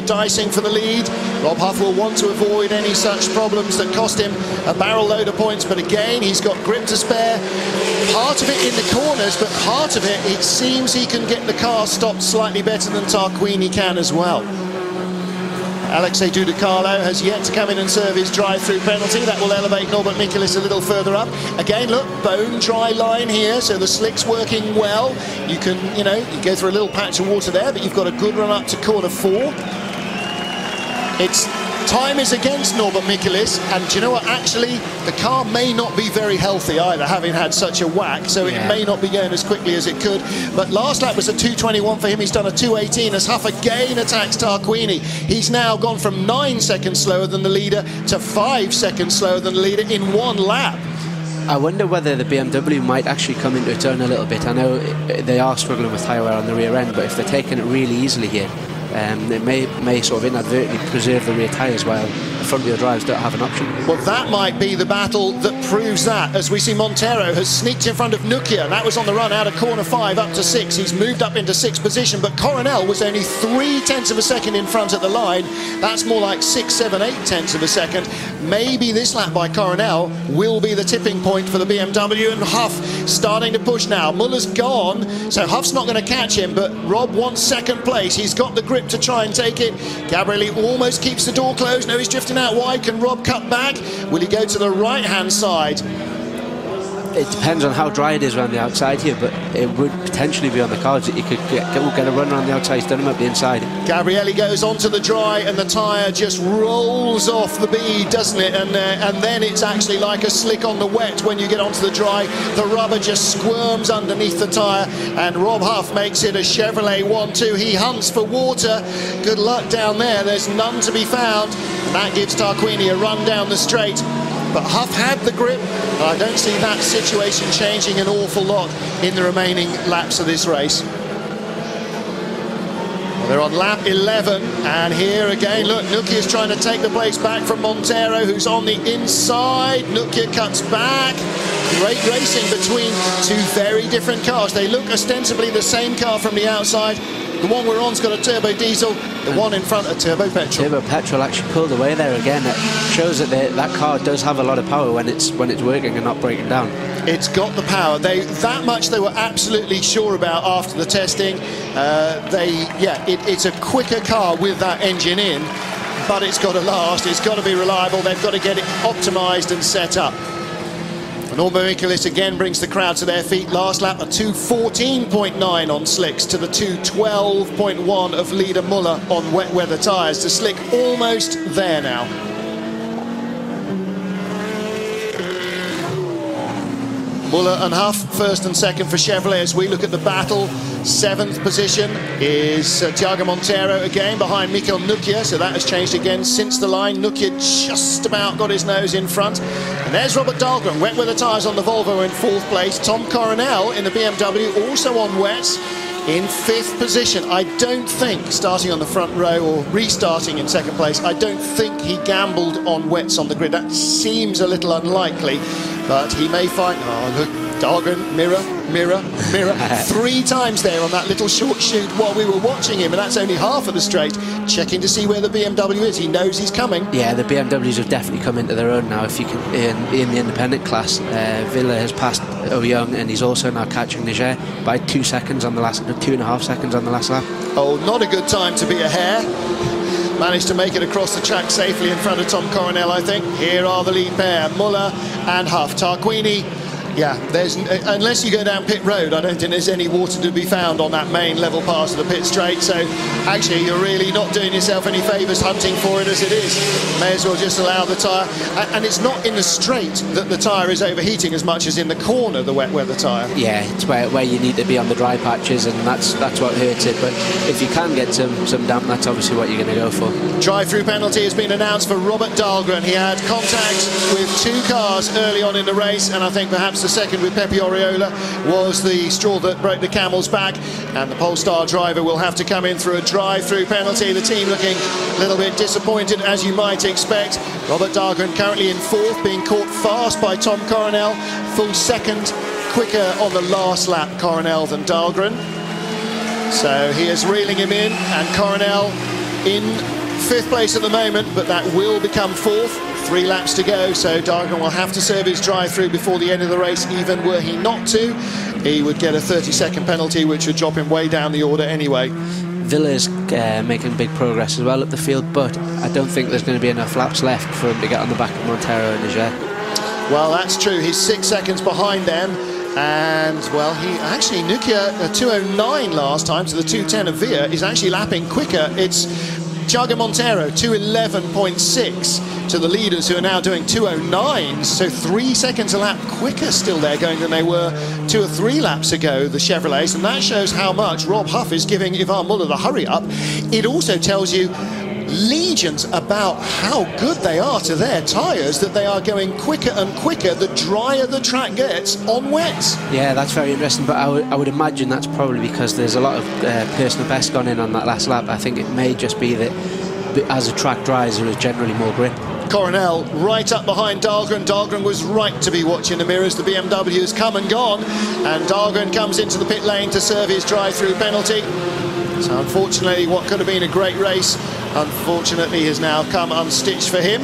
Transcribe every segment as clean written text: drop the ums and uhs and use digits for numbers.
dicing for the lead. Rob Huff will want to avoid any such problems that cost him a barrel load of points, but again, he's got grip to spare. Part of it in the corners, but part of it, it seems he can get the car stopped slightly better than Tarquini can as well. Alexei Dudicalo has yet to come in and serve his drive-through penalty. That will elevate Norbert Mikulis a little further up. Again, look, bone dry line here, so the slick's working well. You can, you know, you go through a little patch of water there, but you've got a good run up to corner 4. It's time is against Norbert Mikulis, and do you know what? Actually, the car may not be very healthy either, having had such a whack, so it may not be going as quickly as it could. But last lap was a 2:21 for him. He's done a 2:18 as Huff again attacks Tarquini. He's now gone from 9 seconds slower than the leader to 5 seconds slower than the leader in 1 lap. I wonder whether the BMW might actually come into its own a little bit. I know they are struggling with tyre wear on the rear end, but if they're taking it really easily here, it may sort of inadvertently preserve the rear tyres while the front wheel drives don't have an option. Well, that might be the battle that proves that, as we see Montero has sneaked in front of Nukia. That was on the run out of corner 5 up to 6. He's moved up into 6th position, but Coronel was only 0.3 of a second in front at the line. That's more like 6, 7, 8 of a second. Maybe this lap by Coronel will be the tipping point for the BMW, and Huff starting to push now. Muller's gone, so Huff's not going to catch him, but Rob wants second place. He's got the grip to try and take it. Gabrielli almost keeps the door closed. No, he's drifting out wide. Can Rob cut back? Will he go to the right-hand side? It depends on how dry it is around the outside here, but it would potentially be on the cards that you could get a run around the outside. He's done him up the inside. Gabrielli goes onto the dry, and the tyre just rolls off the bead, doesn't it? And then it's actually like a slick on the wet when you get onto the dry. The rubber just squirms underneath the tyre, and Rob Huff makes it a Chevrolet 1-2. He hunts for water. Good luck down there. There's none to be found. And that gives Tarquini a run down the straight. But Huff had the grip. I don't see that situation changing an awful lot in the remaining laps of this race. Well, they're on lap 11, and here again, look, Nukia is trying to take the place back from Montero, who's on the inside. Nukia cuts back. Great racing between two very different cars. They look ostensibly the same car from the outside. The one we're on's got a turbo diesel, the one in front a turbo petrol. Turbo petrol actually pulled away there again. It shows that that car does have a lot of power when it's working and not breaking down. It's got the power. That much they were absolutely sure about after the testing. It's a quicker car with that engine in, but it's got to last. It's got to be reliable. They've got to get it optimised and set up. Norbert Mikulis again brings the crowd to their feet. Last lap, a 2:14.9 on slicks to the 2:12.1 of leader Muller on wet weather tyres. The slick almost there now. Muller and Huff, first and second for Chevrolet as we look at the battle. 7th position is Thiago Montero again behind Mikel Nukia, so that has changed again since the line. Nukia just about got his nose in front. And there's Robert Dahlgren, wet weather tyres on the Volvo in 4th place. Tom Coronel in the BMW, also on wets, in 5th position. I don't think, starting on the front row or restarting in 2nd place, I don't think he gambled on wets on the grid. That seems a little unlikely, but he may find... Oh, look, Dahlgren, mirror, mirror, mirror. 3 times there on that little short shoot while we were watching him, and that's only half of the straight. Checking to see where the BMW is. He knows he's coming. Yeah, the BMWs have definitely come into their own now. If you can, in the independent class, Villa has passed Young, and he's also now catching Niger by 2 seconds on the last, 2.5 seconds on the last lap. Oh, not a good time to be a hare. Managed to make it across the track safely in front of Tom Coronel, I think. Here are the lead pair, Muller and Huff. Tarquini, yeah, unless you go down pit road, I don't think there's any water to be found on that main level pass of the pit straight. So actually, you're really not doing yourself any favours hunting for it as it is. May as well just allow the tyre. And it's not in the straight that the tyre is overheating as much as in the corner, the wet weather tyre. Yeah, it's where you need to be on the dry patches, and that's what hurts it. But if you can get some damp, that's obviously what you're going to go for. Drive-through penalty has been announced for Robert Dahlgren. He had contact with 2 cars early on in the race, and I think perhaps the second with Pepe Oriola was the straw that broke the camel's back, and the Polestar driver will have to come in through a drive-through penalty. The team looking a little bit disappointed, as you might expect. Robert Dahlgren currently in 4th, being caught fast by Tom Coronel. Full second quicker on the last lap, Coronel, than Dahlgren. So he is reeling him in, and Coronel in 5th place at the moment, but that will become 4th. 3 laps to go, so Dahlgren will have to serve his drive-through before the end of the race. Even were he not to, he would get a 30-second penalty, which would drop him way down the order anyway. Villa's making big progress as well up the field, but I don't think there's going to be enough laps left for him to get on the back of Montero and Niger. Well, that's true. He's 6 seconds behind them. And, well, he actually, Nukia, 2:09 last time, so the 2:10 of Villa is actually lapping quicker. It's Thiago Montero, 2:11.6 to the leaders, who are now doing 2:09, so 3 seconds a lap quicker still there going than they were 2 or 3 laps ago, the Chevrolets, and that shows how much Rob Huff is giving Ivan Muller the hurry up. It also tells you legions about how good they are to their tyres, that they are going quicker and quicker the drier the track gets on wets. Yeah, that's very interesting, but I would imagine that's probably because there's a lot of personal best gone in on that last lap. I think it may just be that as the track dries, there is generally more grip. Coronel right up behind Dahlgren. Dahlgren was right to be watching the mirrors. The BMW has come and gone, and Dahlgren comes into the pit lane to serve his drive-through penalty. So unfortunately, what could have been a great race, unfortunately, has now come unstitched for him.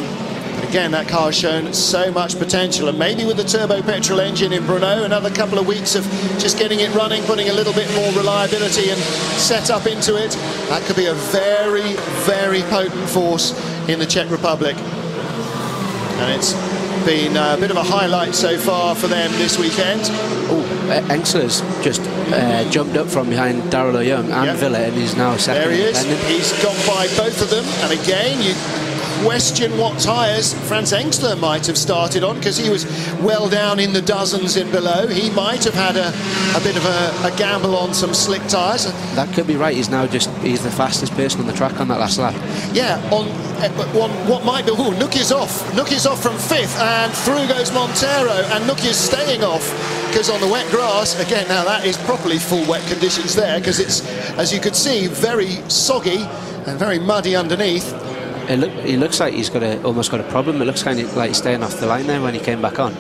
But again, that car has shown so much potential, and maybe with the turbo petrol engine in Brno, another couple of weeks of just getting it running, putting a little bit more reliability and set up into it, that could be a very, very potent force in the Czech Republic. And it's been a bit of a highlight so far for them this weekend. Oh, Engsler's just jumped up from behind Daryl O'Young and Villa, and he's now second. There he is. He's gone by both of them, and again you question what tyres Franz Engsler might have started on, because he was well down in the dozens in below. He might have had a bit of a gamble on some slick tyres. That could be right. He's the fastest person on the track on that last lap. Yeah, on what might be... Oh, Nukia's off. Nukia's off from 5th, and through goes Montero, and Nukia's staying off, because on the wet grass, again, now that is properly full wet conditions there, because it's, as you could see, very soggy and very muddy underneath. He looks like he's almost got a problem. It looks kind of like he's staying off the line there when he came back on.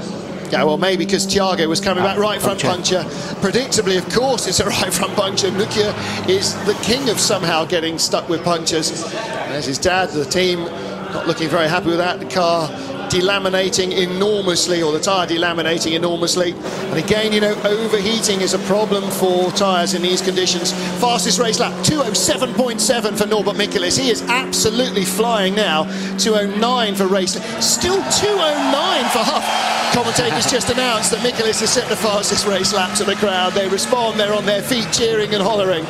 Yeah, well, maybe because Thiago was coming back right front puncture. Predictably, of course, it's a right front puncture. Nukia is the king of somehow getting stuck with punctures. There's his dad, the team, not looking very happy with that. The car delaminating enormously, or the tyre delaminating enormously. And again, you know, overheating is a problem for tyres in these conditions. Fastest race lap, 2:07.7 for Norbert Michelis. He is absolutely flying now. 2:09 for race, still 2:09 for Huff. Commentators just announced that Michelis has set the fastest race lap to the crowd. They respond, they're on their feet cheering and hollering.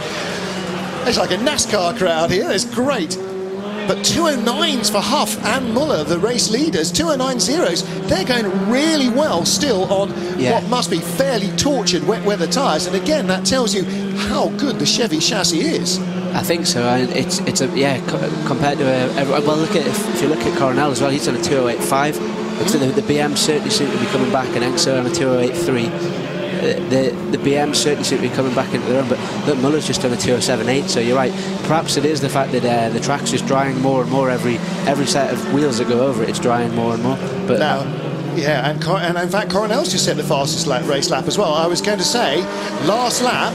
It's like a NASCAR crowd here, it's great. But 2:09s for Huff and Muller, the race leaders, 2:09.0s. They're going really well still on what must be fairly tortured wet weather tyres. And again, that tells you how good the Chevy chassis is. I think so, and it's compared to well, look at if you look at Coronel as well, he's on a 2:08.5. The BM certainly seem to be coming back, and Engsler on a 2:08.3. The BM certainly seem to be coming back into their own, but look, Muller's just done a 2:07.8, so you're right. Perhaps it is the fact that the track's just drying more and more every set of wheels that go over it. It's drying more and more. But now, yeah, and in fact, Coronel's just set the fastest race lap as well. I was going to say, last lap,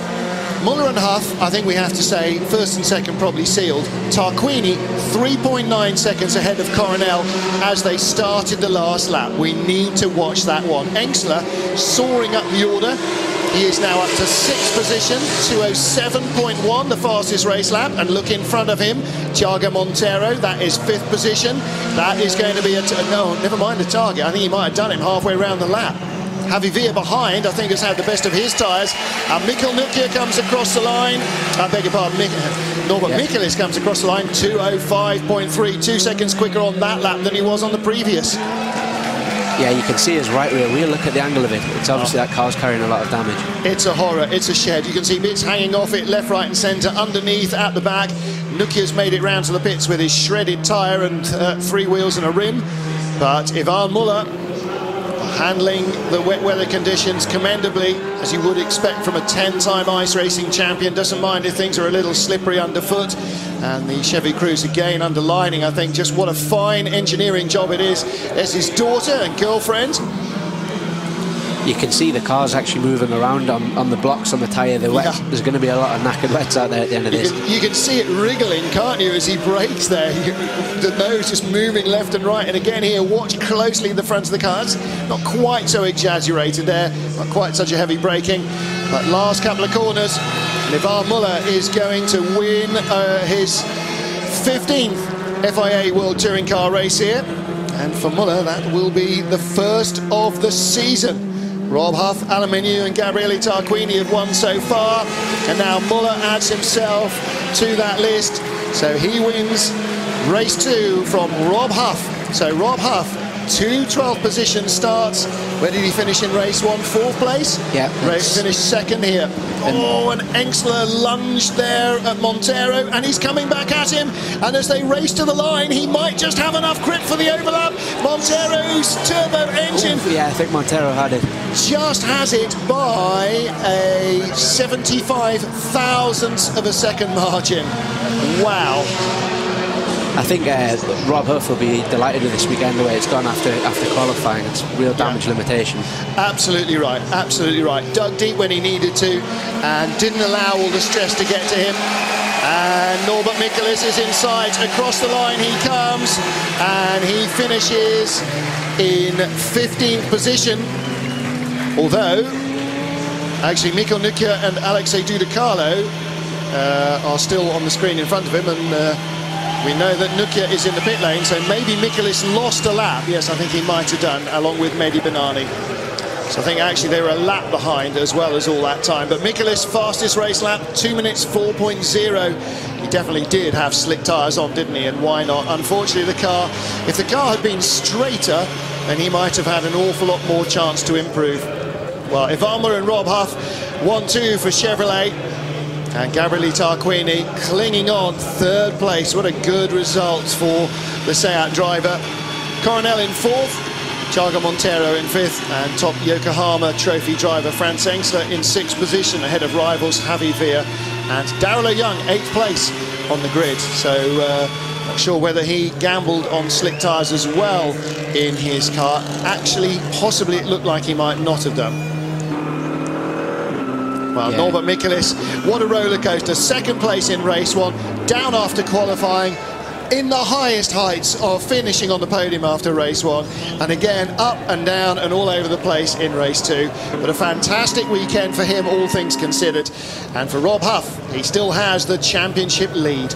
Muller and Huff, I think we have to say, first and second probably sealed. Tarquini, 3.9 seconds ahead of Coronel as they started the last lap. We need to watch that one. Engsler soaring up the order. He is now up to 6th position, 2:07.1, the fastest race lap. And look in front of him, Thiago Montero, that is 5th position. That is going to be no, never mind the target. I think he might have done him halfway around the lap. Javi Villa behind, I think, has had the best of his tyres. And Mikkel Nukia comes across the line. I beg your pardon, Norbert Michelis comes across the line, 2:05.3, 2 seconds quicker on that lap than he was on the previous. Yeah, you can see his right rear wheel. Look at the angle of it. It's obviously that car's carrying a lot of damage. It's a horror. It's a shed. You can see bits hanging off it, left, right and centre, underneath, at the back. Nukia's made it round to the pits with his shredded tyre and 3 wheels and a rim. But Ivan Muller handling the wet weather conditions commendably, as you would expect from a 10-time ice racing champion. Doesn't mind if things are a little slippery underfoot. And the Chevy crews again underlining, I think, just what a fine engineering job it is. There's his daughter and girlfriend. you can see the cars actually moving around on the blocks on the tyre. They're wet. Yeah. There's going to be a lot of knackered wets out there at the end of this. You can see it wriggling, can't you, as he brakes there? The nose just moving left and right. And again here, watch closely the front of the cars. Not quite so exaggerated there, not quite such a heavy braking. But last couple of corners, Ivan Muller is going to win his 15th FIA World Touring Car race here. And for Muller, that will be the first of the season. Rob Huff, Alan Menu and Gabriele Tarquini have won so far, and now Muller adds himself to that list. So he wins race 2 from Rob Huff. So Rob Huff, 2 12th position starts. Where did he finish in race 1? 4th place? Yeah. Race finished 2nd here. Oh, an Engstler lunge there at Montero, and he's coming back at him. And as they race to the line, he might just have enough grip for the overlap. Montero's turbo engine. Ooh, yeah, I think Montero had it. Just has it by a 75 thousandths of a second margin. Wow. I think Rob Huff will be delighted with this weekend the way it's gone after qualifying. It's real damage limitation. Absolutely right, absolutely right. Dug deep when he needed to and didn't allow all the stress to get to him. And Norbert Michaelis is in sight. Across the line he comes, and he finishes in 15th position. Although, actually, Mikkel Nukia and Alexei Dudicalo are still on the screen in front of him, and we know that Nukia is in the pit lane, so maybe Michaelis lost a lap. Yes, I think he might have done, along with Mehdi Benani. So I think actually they were a lap behind as well as all that time. But Michaelis, fastest race lap, 2 minutes 4.0. He definitely did have slick tyres on, didn't he? And why not? Unfortunately, if the car had been straighter, then he might have had an awful lot more chance to improve. Well, Ivan Muller and Rob Huff, 1-2 for Chevrolet. And Gabriele Tarquini clinging on, 3rd place. What a good result for the Seat driver. Coronel in 4th, Thiago Montero in 5th, and top Yokohama trophy driver Franz Engstler in 6th position, ahead of rivals Javi Veer and Daryl Young, 8th place on the grid. So not sure whether he gambled on slick tyres as well in his car. Actually, possibly it looked like he might not have done. Well, yeah. Norbert Michaelis, what a roller coaster. 2nd place in race 1, down after qualifying, in the highest heights of finishing on the podium after race 1, and again up and down and all over the place in race 2. But a fantastic weekend for him, all things considered. And for Rob Huff, he still has the championship lead.